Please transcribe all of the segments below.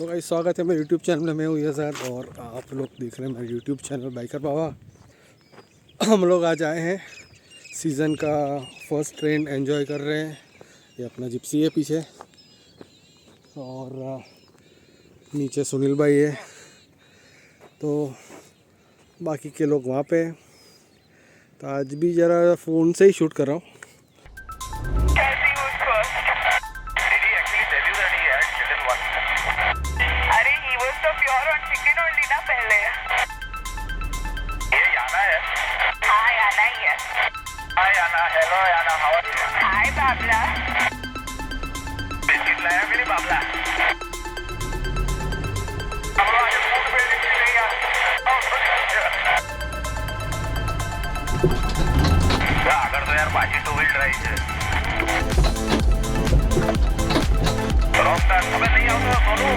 Guys स्वागत है मेरे यूट्यूब चैनल में। मैं हूँ यज़ार और आप लोग देख रहे हैं मेरे यूट्यूब चैनल बाइकर बावा। हम लोग आज आए हैं, सीज़न का फर्स्ट ट्रेंड एंजॉय कर रहे हैं। ये अपना जिप्सी है पीछे और नीचे सुनील भाई है, तो बाकी के लोग वहाँ पे। तो आज भी ज़रा फ़ोन से ही शूट कर रहा हूँ। Hi Anna, hello Anna, how are you? Hi Babla. Biscuit लाया मेरी बाबला। हम लोग आज फूड बिल्डिंग के लिए यार। अगर तो यार बाजी टू व्हील ड्राइव है। रोस्टर अबे नहीं आओगे सोनू।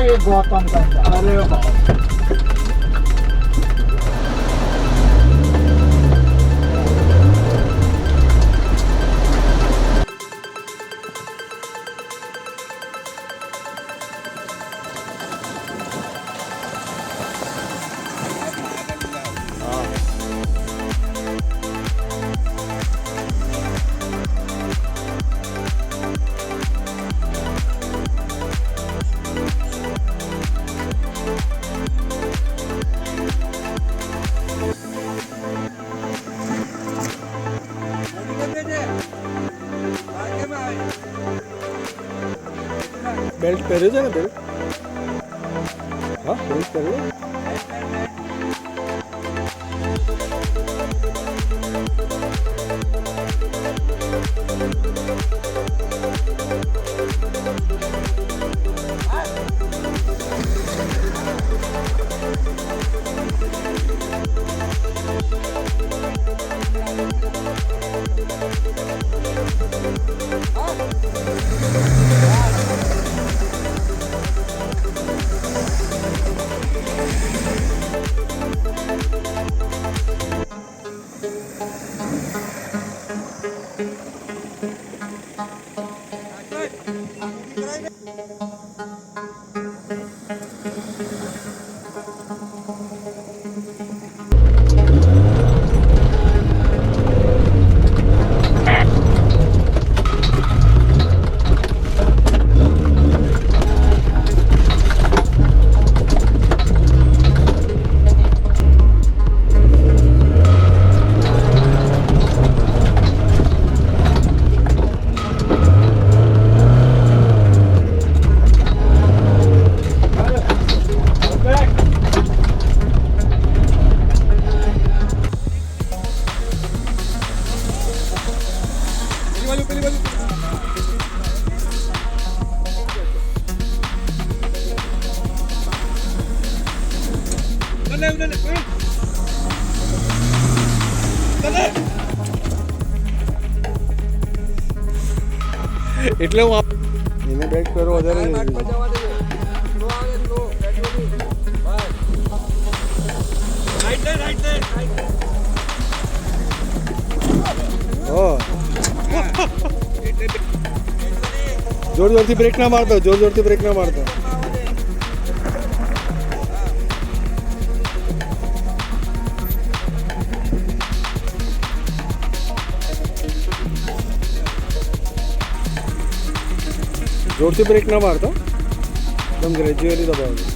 ये गौतम का अरे बाप बेल्ट पहरे थे ना बेल्ट? हाँ बेल्ट पहरे। એટલે હું એને બેક કરો વધારે जोर जोरથી બ્રેક ના મારતો, જોર જોરથી બ્રેક ના મારતો। जोर से ब्रेक ना मारता, एकदम ग्रेजुअली दबाओगे।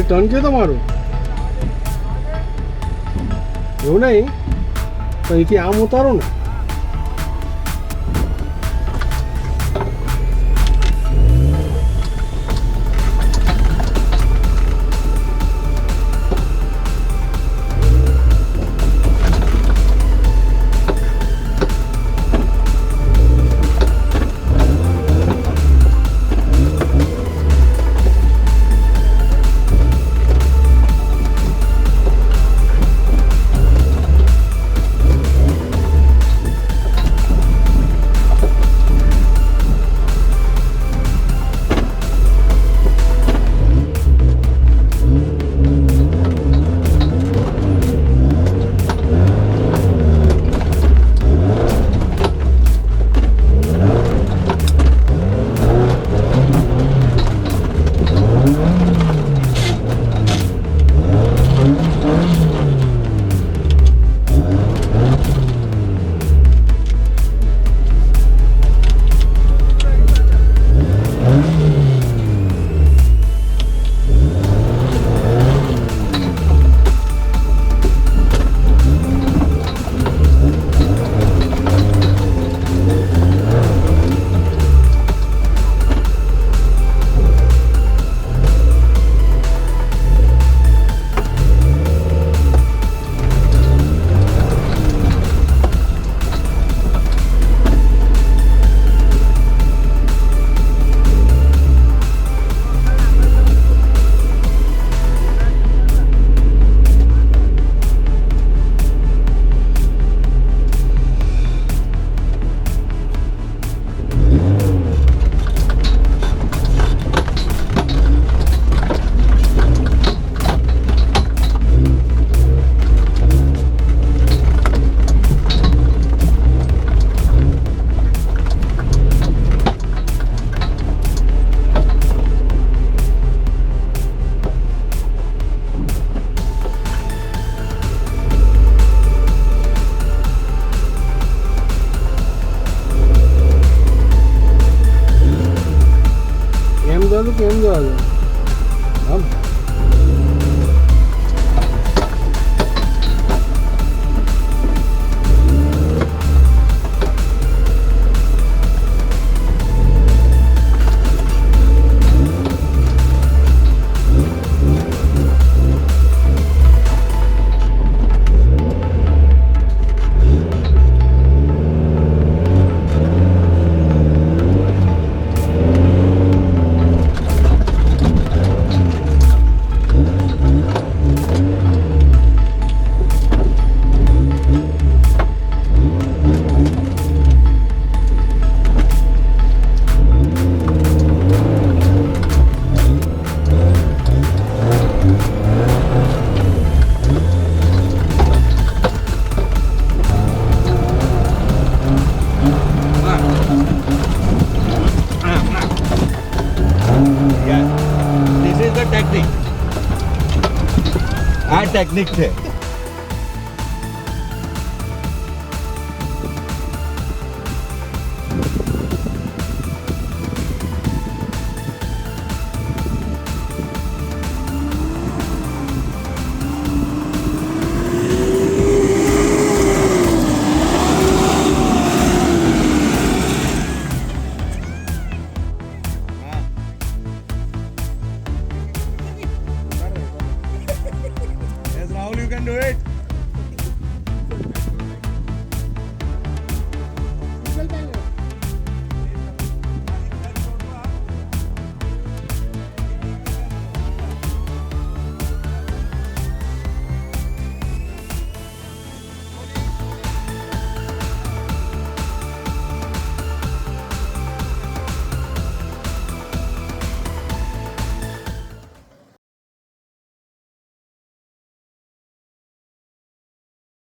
टर्न के તમારું એવું નહીં તો અહીંથી આમ ઉતારો ને કેમ જવા દે આમ टेक्निक थे